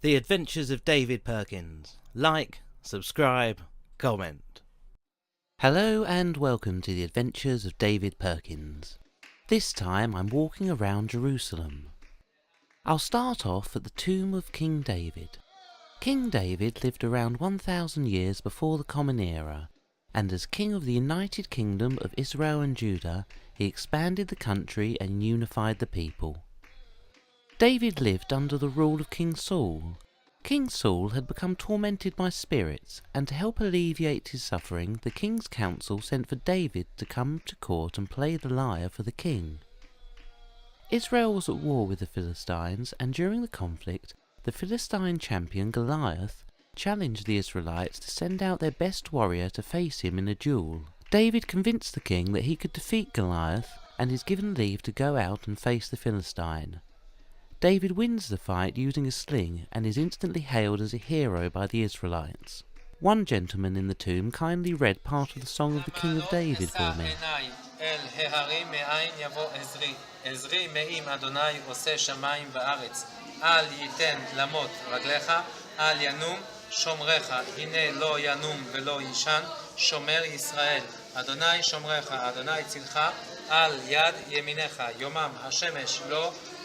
The Adventures of David Perkins. Like, subscribe, comment. Hello and welcome to the Adventures of David Perkins. This time I'm walking around Jerusalem. I'll start off at the tomb of King David. King David lived around 1,000 years before the Common Era, and as king of the United Kingdom of Israel and Judah, he expanded the country and unified the people. David lived under the rule of King Saul. King Saul had become tormented by spirits, and to help alleviate his suffering, the king's council sent for David to come to court and play the lyre for the king. Israel was at war with the Philistines, and during the conflict, the Philistine champion Goliath challenged the Israelites to send out their best warrior to face him in a duel. David convinced the king that he could defeat Goliath, and is given leave to go out and face the Philistine. David wins the fight using a sling and is instantly hailed as a hero by the Israelites. One gentleman in the tomb kindly read part of the Song of the King of David for me.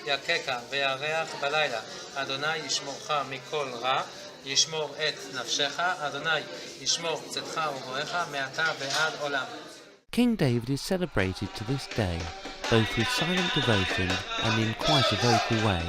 יככה וירח בלילה, אדוני ישמורך מכל רע, ישמור את נפשך, אדוני ישמור צאתך ובואך מעתה ועד עולם. King David is celebrated to this day, both with silent devotion and in quite a vocal way.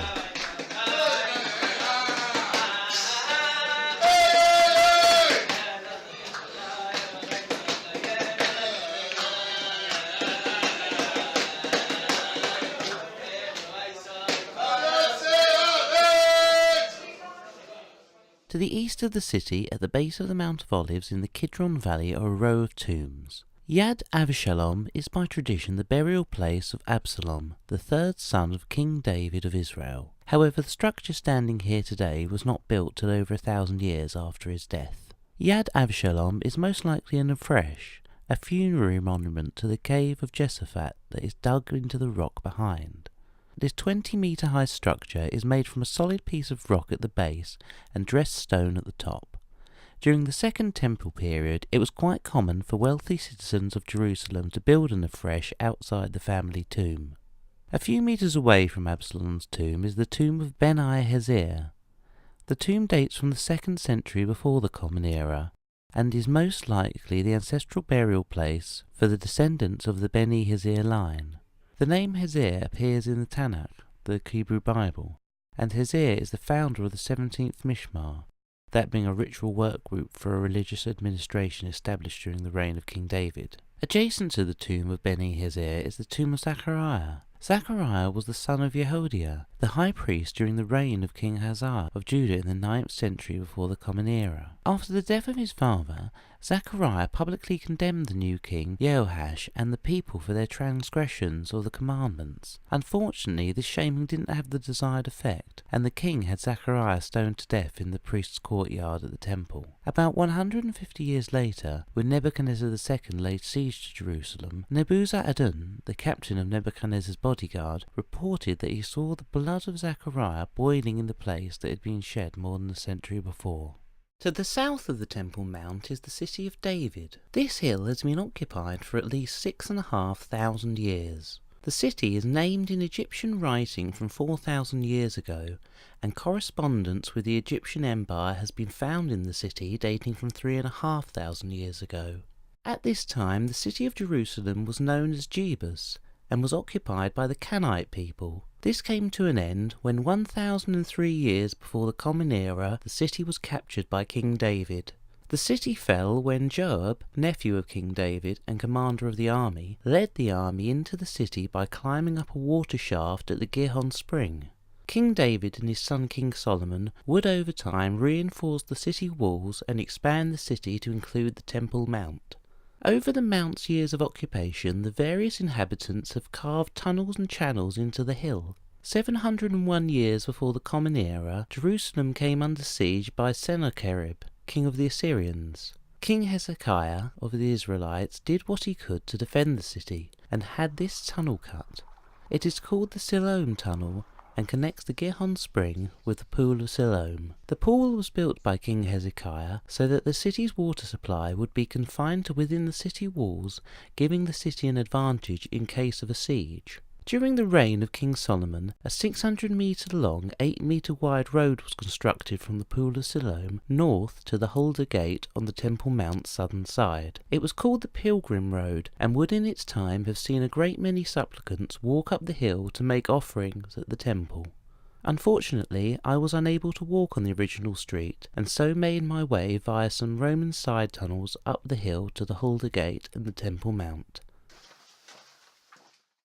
To the east of the city, at the base of the Mount of Olives in the Kidron Valley, are a row of tombs. Yad Absalom is by tradition the burial place of Absalom, the third son of King David of Israel. However, the structure standing here today was not built till over 1,000 years after his death. Yad Absalom is most likely an afresh, a funerary monument to the cave of Josaphat that is dug into the rock behind. This 20-metre-high structure is made from a solid piece of rock at the base and dressed stone at the top. During the Second Temple period, it was quite common for wealthy citizens of Jerusalem to build an afresh outside the family tomb. A few metres away from Absalom's tomb is the tomb of Ben-Hezir. The tomb dates from the 2nd century before the Common Era, and is most likely the ancestral burial place for the descendants of the Ben-Hezir line. The name Hezir appears in the Tanakh, the Hebrew Bible, and Hezir is the founder of the 17th Mishmar, that being a ritual work group for a religious administration established during the reign of King David. Adjacent to the tomb of Ben-Hezir is the tomb of Zechariah. Zechariah was the son of Yehoiada, the high priest during the reign of King Hazar of Judah in the 9th century before the Common Era. After the death of his father, Zechariah publicly condemned the new king Jehoash and the people for their transgressions of the commandments. Unfortunately, this shaming didn't have the desired effect, and the king had Zechariah stoned to death in the priest's courtyard at the temple. About 150 years later, when Nebuchadnezzar II laid siege to Jerusalem, Nebuzaradan, the captain of Nebuchadnezzar's bodyguard, reported that he saw the blood of Zechariah boiling in the place that had been shed more than a century before. To the south of the Temple Mount is the city of David. This hill has been occupied for at least 6,500 years. The city is named in Egyptian writing from 4,000 years ago, and correspondence with the Egyptian Empire has been found in the city dating from 3,500 years ago. At this time, the city of Jerusalem was known as Jebus, and was occupied by the Canaanite people. This came to an end when 1,003 years before the Common Era the city was captured by King David. The city fell when Joab, nephew of King David and commander of the army, led the army into the city by climbing up a water shaft at the Gihon spring. King David and his son King Solomon would over time reinforce the city walls and expand the city to include the Temple Mount. Over the Mount's years of occupation, the various inhabitants have carved tunnels and channels into the hill. 701 years before the Common Era, Jerusalem came under siege by Sennacherib, king of the Assyrians. King Hezekiah of the Israelites did what he could to defend the city, and had this tunnel cut. It is called the Siloam Tunnel, and connects the Gihon spring with the pool of Siloam. The pool was built by King Hezekiah so that the city's water supply would be confined to within the city walls, giving the city an advantage in case of a siege. During the reign of King Solomon, a 600-metre-long, 8-metre-wide road was constructed from the Pool of Siloam north to the Huldah Gate on the Temple Mount's southern side. It was called the Pilgrim Road, and would in its time have seen a great many supplicants walk up the hill to make offerings at the temple. Unfortunately, I was unable to walk on the original street, and so made my way via some Roman side tunnels up the hill to the Huldah Gate and the Temple Mount.